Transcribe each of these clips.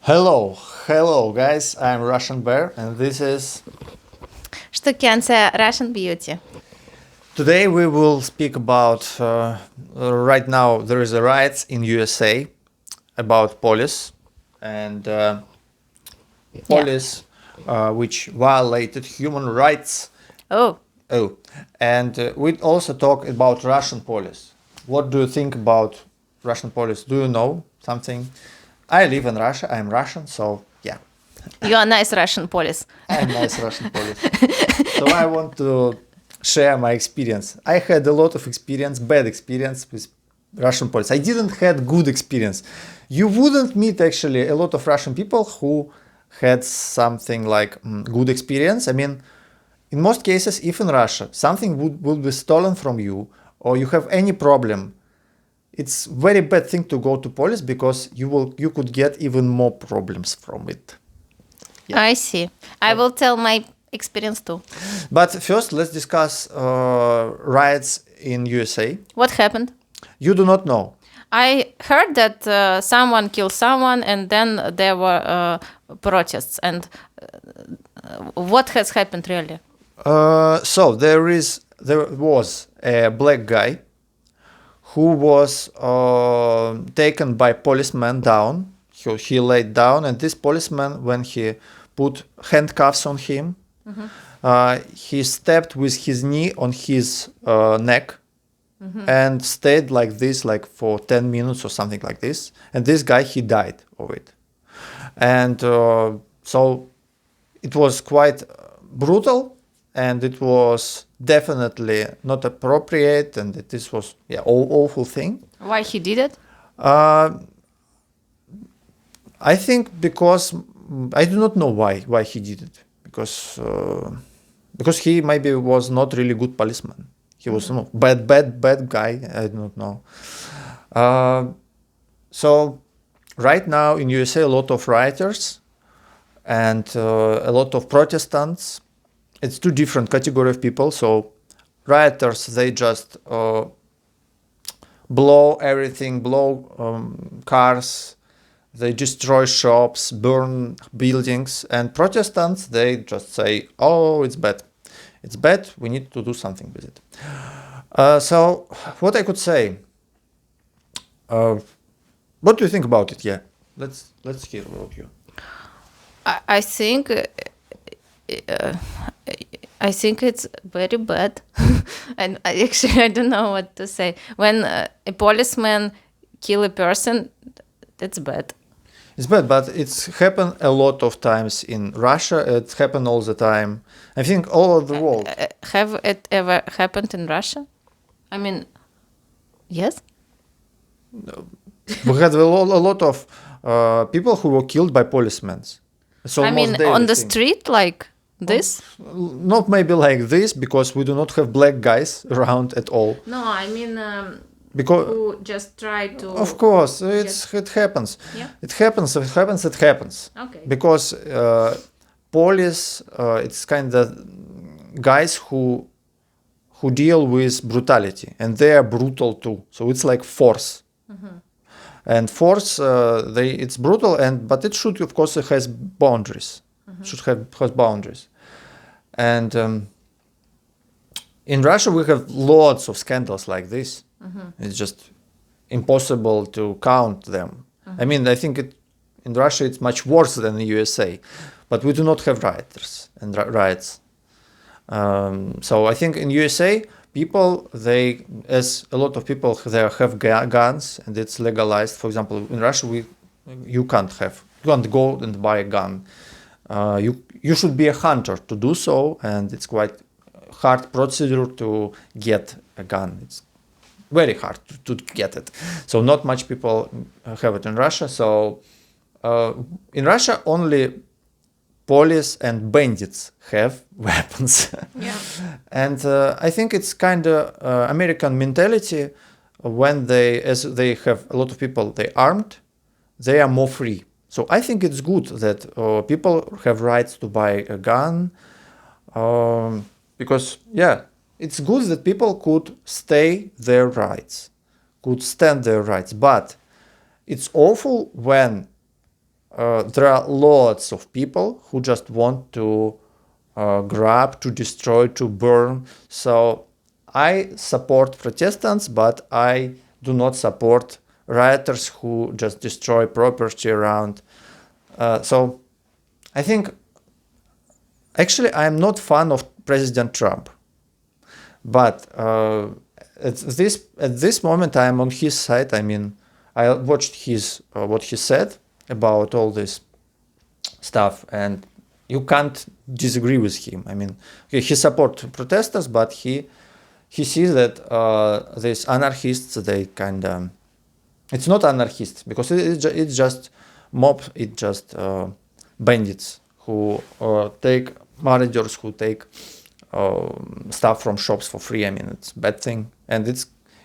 Hello guys, I'm Russian Bear and this is... Штукенція Russian Beauty. Today we will speak about, right now there is a riots in USA about police and police which violated human rights. Oh, And we also talk about Russian police. What do you think about Russian police? Do you know something? I live in Russia, I'm Russian, so yeah. you are nice Russian police. I'm nice Russian police. So I want to share my experience. I had a lot of experience, bad experience with Russian police. I didn't had good experience. You wouldn't meet actually a lot of Russian people who had something like good experience. I mean, in most cases, if in Russia something would be stolen from you or you have any problem, it's very bad thing to go to police because you could get even more problems from it. Yeah. I see. I will tell my experience too. But first, let's discuss riots in USA. What happened? You do not know. I heard that someone killed someone and then there were protests. And what has happened really? So there was a black guy who was taken by policeman down. He laid down, and this policeman, when he put handcuffs on him, he stepped with his knee on his neck and stayed like this, like for 10 minutes or something like this. And this guy, he died of it. And so it was quite brutal, and it was definitely not appropriate, and this was awful thing. Why he did it? I think because I do not know why he did it, because he maybe was not really good policeman. He was bad guy. I do not know. So right now in USA, a lot of rioters and a lot of Protestants. It's two different category of people. So rioters, they just blow everything, blow cars. They destroy shops, burn buildings, and Protestants, they just say, oh, it's bad. It's bad, we need to do something with it. So, what I could say, what do you think about it? Yeah, let's hear about you. I think it's very bad. And I don't know what to say. When a policeman kill a person, that's bad. It's bad, but it's happened a lot of times in Russia. It happened all the time. I think all over the world. Have it ever happened in Russia? I mean, yes? We had a lot of people who were killed by policemen. So I mean, on the street like this? Not maybe like this, because we do not have black guys around at all. No, I mean... Because who just try to... Of course, it happens. Yeah? It happens. Okay. Because police, it's kind of guys who deal with brutality, and they are brutal too. So it's like force. And force, it's brutal, but it should, of course, it has boundaries. Should have boundaries. And in Russia, we have lots of scandals like this. It's just impossible to count them. I mean, I think in Russia it's much worse than in the USA, but we do not have rioters and riots. So I think in USA, people, as a lot of people there have guns, and it's legalized. For example, in Russia, you can't go and buy a gun. You should be a hunter to do so, and it's quite hard procedure to get a gun. It's very hard to get it. So not much people have it in Russia. So in Russia, only police and bandits have weapons. Yeah. And I think it's kind of American mentality. When they have a lot of people, they armed, they are more free. So I think it's good that people have rights to buy a gun, because it's good that people could stand their rights, but it's awful when there are lots of people who just want to grab, to destroy, to burn. So I support Protestants, but I do not support rioters who just destroy property around. So I think, actually, I am not fan of President Trump, but at this moment I am on his side. I mean, I watched his what he said about all this stuff, and you can't disagree with him. I mean, okay, he supports protesters, but he sees that these anarchists, they kind of, it's not anarchists, because it's just mob, it's just bandits who take managers, who take stuff from shops for free. I mean, it's a bad thing, and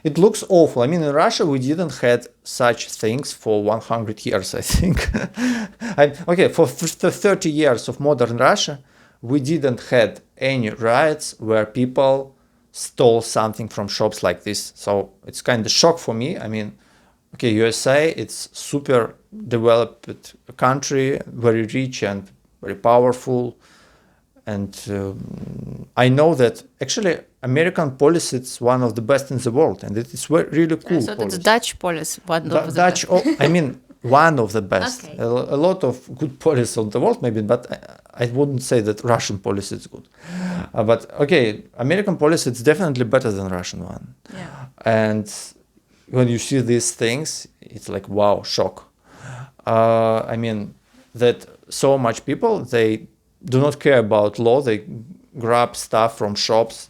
it looks awful. I mean, in Russia, we didn't had such things for 100 years, I think. Okay, for 30 years of modern Russia, we didn't had any riots where people stole something from shops like this. So it's kind of shock for me. I mean, okay, USA, it's super developed country, very rich and very powerful. And I know that actually American police, it's one of the best in the world, and it is really cool. So it's Dutch police, one of the Dutch, best. I mean, one of the best. Okay. A lot of good police on the world, maybe, but I wouldn't say that Russian police is good. But okay, American police, it's definitely better than Russian one. Yeah. And when you see these things, it's like, wow, shock. I mean, that so much people, they do not care about law. They grab stuff from shops,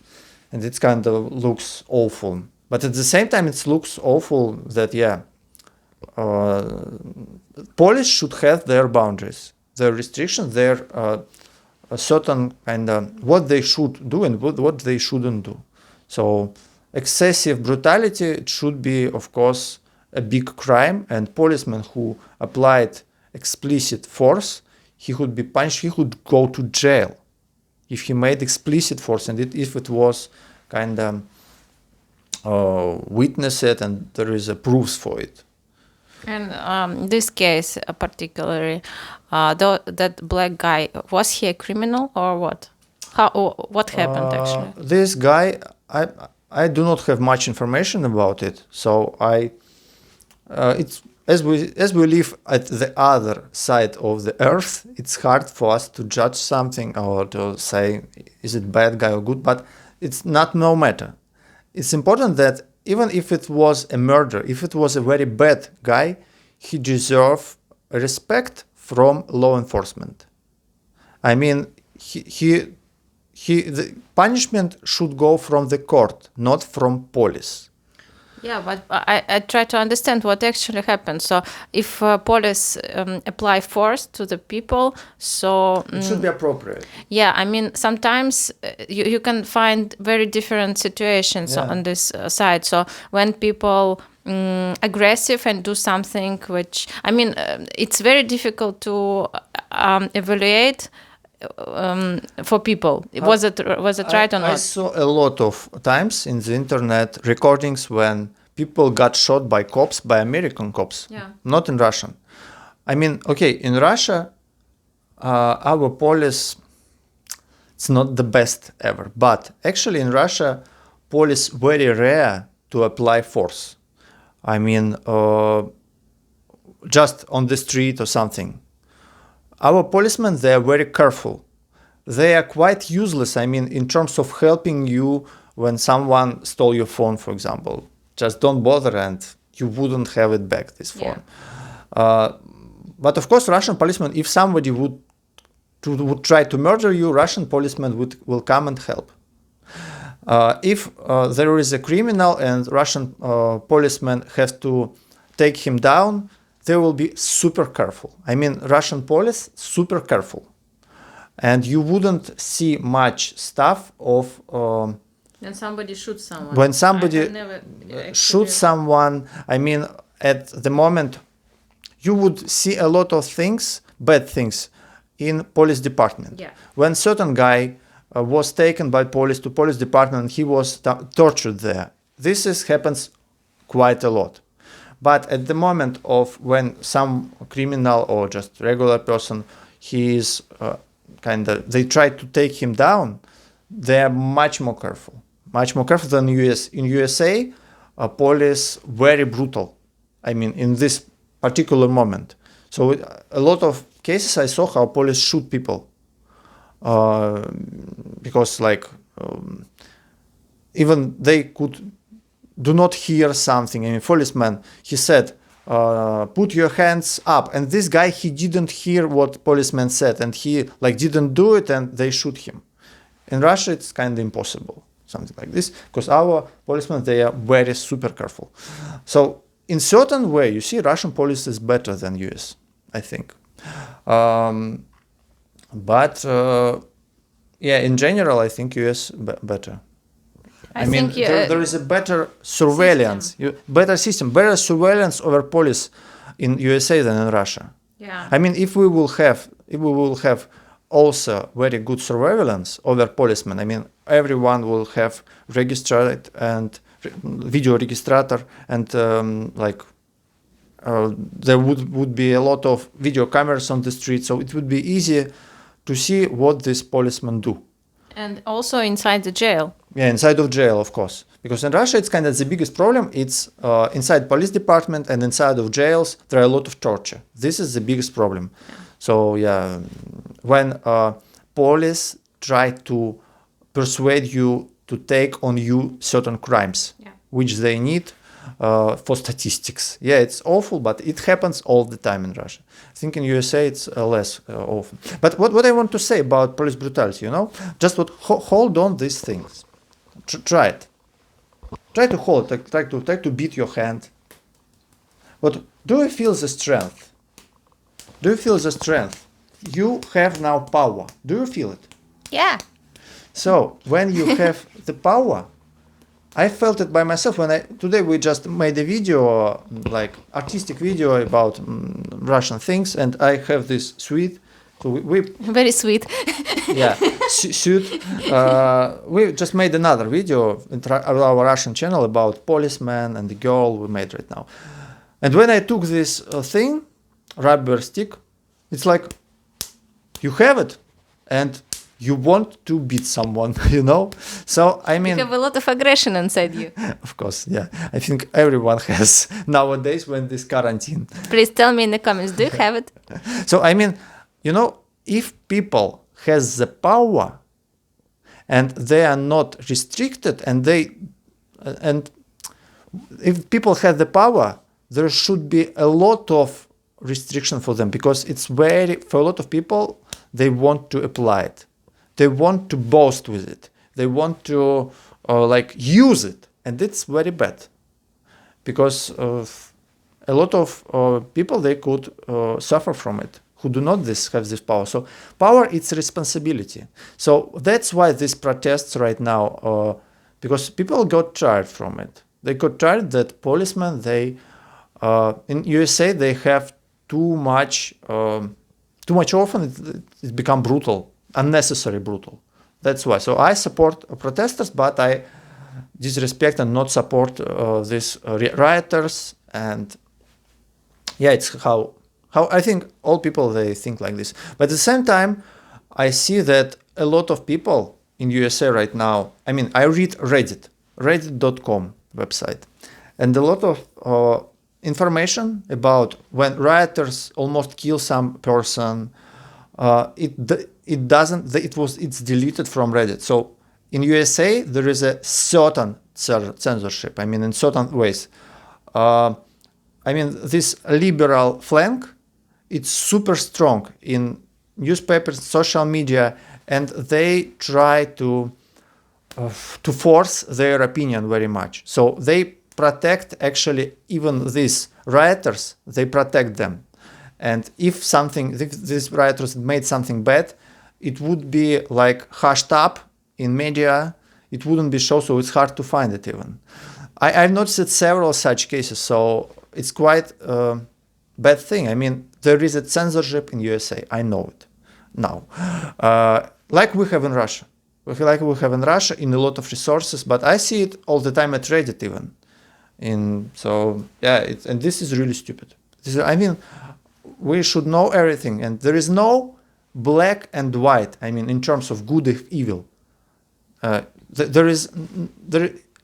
and it kind of looks awful. But at the same time, it looks awful that, yeah, police should have their boundaries, their restrictions, their a certain kind of what they should do and what they shouldn't do. So excessive brutality, it should be, of course, a big crime, and policeman who applied explicit force, he would be punished, he would go to jail if he made explicit force, and if it was kind of witnessed and there is a proofs for it. And this case particularly, that black guy, was he a criminal or what? What happened actually? This guy, I do not have much information about it, so it's as we live at the other side of the earth, it's hard for us to judge something or to say is it bad guy or good, but it's not no matter. It's important that even if it was a murder, if it was a very bad guy, he deserves respect from law enforcement. I mean, the punishment should go from the court, not from police. Yeah, but I try to understand what actually happened. So if police apply force to the people, so... it should be appropriate. Yeah, I mean, sometimes you can find very different situations on this side. So when people aggressive and do something which... I mean, it's very difficult to evaluate for people. Was it right or not? I saw a lot of times in the internet recordings when people got shot by cops, by American cops, not in Russian. I mean, okay, in Russia, our police, it's not the best ever, but actually in Russia, police very rare to apply force. I mean, just on the street or something. Our policemen, they are very careful. They are quite useless, I mean, in terms of helping you when someone stole your phone, for example. Just don't bother and you wouldn't have it back, this phone. But of course, Russian policemen, if somebody would try to murder you, Russian policemen will come and help. If there is a criminal and Russian policemen have to take him down, they will be super careful. I mean, Russian police, super careful. And you wouldn't see much stuff of... when somebody shoots someone. When somebody shoots someone, I mean, at the moment, you would see a lot of things, bad things, in police department. Yeah. When certain guy was taken by police to police department, he was tortured there. This happens quite a lot. But at the moment of when some criminal or just regular person, he is they try to take him down, they are much more careful than US. In USA, police very brutal. I mean, in this particular moment. So a lot of cases I saw how police shoot people because even they could do not hear something. I mean, policeman, he said, put your hands up. And this guy, he didn't hear what policeman said. And he didn't do it and they shoot him. In Russia, it's kind of impossible, something like this. Because our policemen, they are very super careful. So in certain way, you see, Russian police is better than US, I think. In general, I think US better. I mean, there is a better surveillance, better surveillance over police in USA than in Russia. Yeah. I mean, if we will have also very good surveillance over policemen, I mean, everyone will have registered and video registrator, and there would be a lot of video cameras on the street, so it would be easy to see what these policemen do. And also inside the jail. Yeah, inside of jail, of course. Because in Russia, it's kind of the biggest problem. It's inside police department and inside of jails, there are a lot of torture. This is the biggest problem. Yeah. So, yeah, when police try to persuade you to take on you certain crimes, which they need for statistics. Yeah, it's awful, but it happens all the time in Russia. I think in USA it's less often. But what I want to say about police brutality, just hold on these things. Try it. Try to hold. Try to beat your hand. But do you feel the strength? Do you feel the strength? You have now power. Do you feel it? Yeah. So when you have the power, I felt it by myself today we just made a video, artistic video about Russian things, and I have this suit. So we very sweet. Yeah, suit. We just made another video on our Russian channel about policeman and the girl we made right now. And when I took this thing, rubber stick, it's like you have it, and you want to beat someone, So, I mean... You have a lot of aggression inside you. Of course, yeah. I think everyone has nowadays when this quarantine. Please tell me in the comments, do you have it? So, I mean, if people has the power and they are not restricted and if people have the power, there should be a lot of restriction for them because for a lot of people, they want to apply it. They want to boast with it. They want to use it, and it's very bad because a lot of people they could suffer from it who do not have this power. So power, it's responsibility. So that's why these protests right now, because people got tired from it. They got tired that policemen in USA they have too much often it become brutal. Unnecessary brutal. That's why. So I support protesters, but I disrespect and not support these rioters. And yeah, it's how I think all people they think like this. But at the same time, I see that a lot of people in USA right now. I mean, I read Reddit.com website, and a lot of information about when rioters almost kill some person. It's deleted from Reddit. So in USA there is a certain censorship. I mean, in certain ways. This liberal flank, it's super strong in newspapers, social media, and they try to force their opinion very much. So they protect actually even these rioters. They protect them. And if these rioters made something bad, it would be hushed up in media. It wouldn't be shown, so it's hard to find it even. I've noticed several such cases, so it's quite a bad thing. I mean, there is a censorship in USA. I know it now. Like we have in Russia. Like we have in Russia in a lot of resources, but I see it all the time at Reddit even. And this is really stupid. I mean, we should know everything, and there is no black and white. I mean, in terms of good and evil, there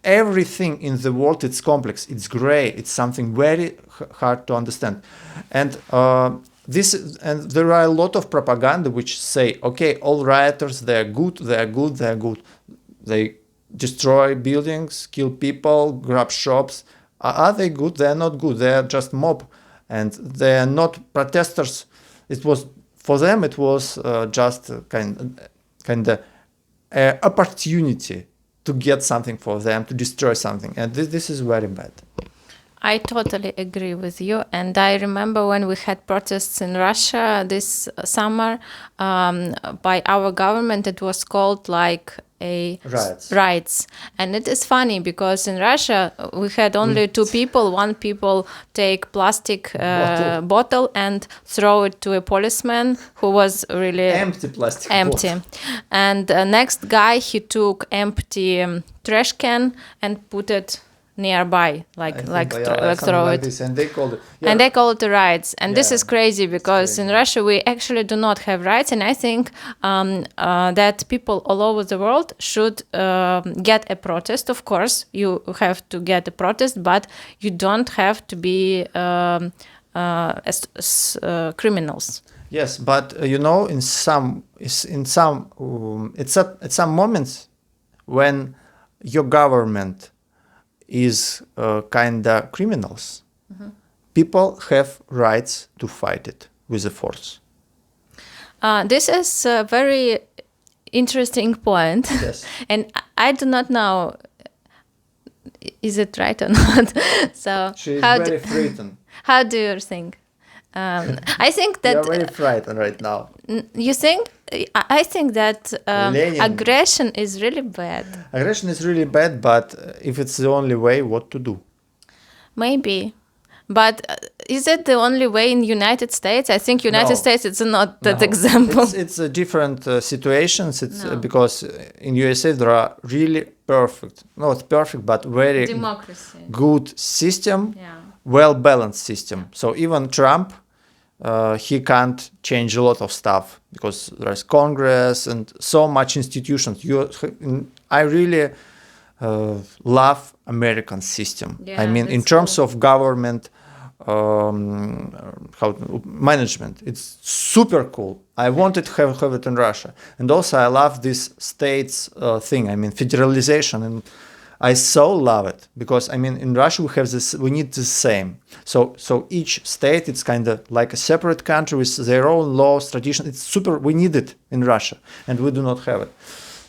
everything in the world. It's complex. It's gray. It's something very hard to understand, and there are a lot of propaganda which say, okay, all rioters, they're good, they're good, they're good. They destroy buildings, kill people, grab shops. Are they good? They are not good. They are just mob, and they are not protesters. It was for them. It was just kind of opportunity to get something for them, to destroy something, and this is very bad. I totally agree with you. And I remember when we had protests in Russia this summer by our government, it was called like riots. And it is funny because in Russia we had only two people. One people take plastic bottle and throw it to a policeman who was really empty plastic bottle. And next guy, he took empty trash can and put it nearby, throw it, this, and they call it, and they call it the riots. And this is crazy because in Russia we actually do not have riots, and I think that people all over the world should get a protest. Of course, you have to get a protest, but you don't have to be criminals. Yes, but at some moments when your government is kind of criminals, people have rights to fight it with the force. This is a very interesting point. Yes. And I do not know, is it right or not? So she is very frightened. How do you think? I think that you're very frightened right now. You think? I think that aggression is really bad. Aggression is really bad, but if it's the only way, what to do? Maybe. But is it the only way in United States? I think United States it's not that example. It's a different situations. It's because in USA there are really not perfect, but very good system, well-balanced system. So even Trump, he can't change a lot of stuff because there's Congress and so much institutions. I really love American system. I mean, in terms of government management, it's super cool. I wanted to have it in Russia, and also I love this states thing. I mean, federalization, and I so love it because I mean, in Russia we have this. We need the same. So each state, it's kind of like a separate country with their own laws, tradition. It's super. We need it in Russia, and we do not have it.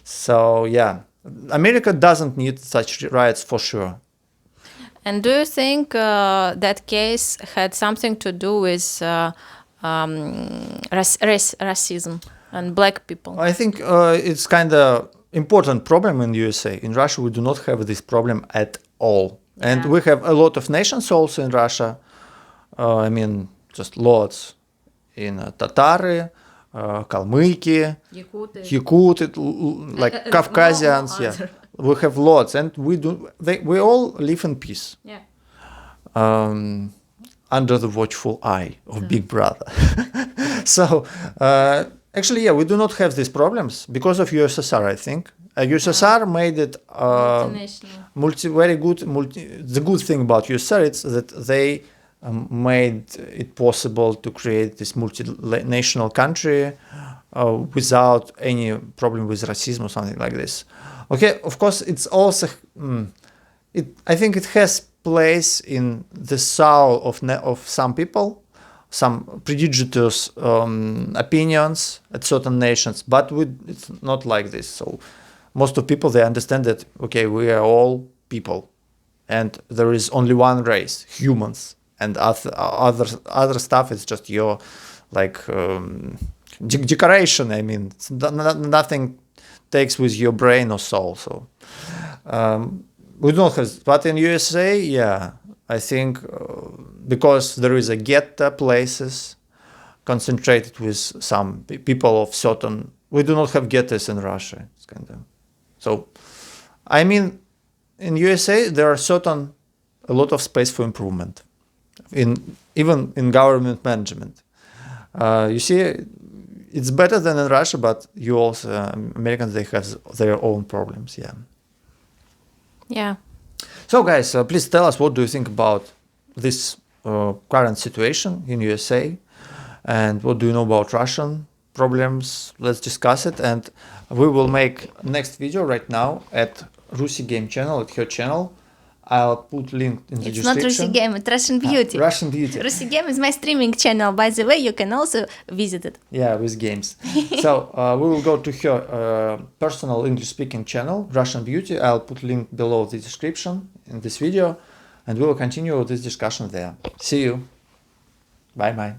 So yeah, America doesn't need such riots for sure. And do you think that case had something to do with racism and black people? I think it's kind of important problem in USA. In Russia, we do not have this problem at all. Yeah. And we have a lot of nations also in Russia. I mean, just lots in Tatari, Kalmyki, Yakut, like Caucasians. Yeah. We have lots, and we all live in peace. Yeah. Under the watchful eye of Big Brother. So, actually, yeah, we do not have these problems because of USSR, I think. USSR made it very good. The good thing about USSR is that they made it possible to create this multinational country without any problem with racism or something like this. Okay, of course, it's also. I think it has place in the soul of some people, some prejudiced opinions at certain nations, but it's not like this. So most of people, they understand that, okay, we are all people, and there is only one race, humans, and other stuff is just your decoration. I mean, nothing takes with your brain or soul. So we don't have, but in USA, yeah, I think because there is a ghetto places concentrated with some people of certain. We do not have ghettos in Russia. It's kind of so. I mean, in USA there are certain a lot of space for improvement, even in government management. You see, it's better than in Russia, but you also Americans, they have their own problems. Yeah. Yeah. So guys, please tell us, what do you think about this current situation in USA, and what do you know about Russian problems? Let's discuss it, and we will make next video right now at Rusi Game channel, at her channel. I'll put link in the description. It's not Rusi Game, it's Russian Beauty. Russian Beauty. Rusi Game is my streaming channel, by the way. You can also visit it. Yeah, with games. So we will go to her personal English-speaking channel, Russian Beauty. I'll put link below the description in this video, and we will continue this discussion there. See you. Bye-bye.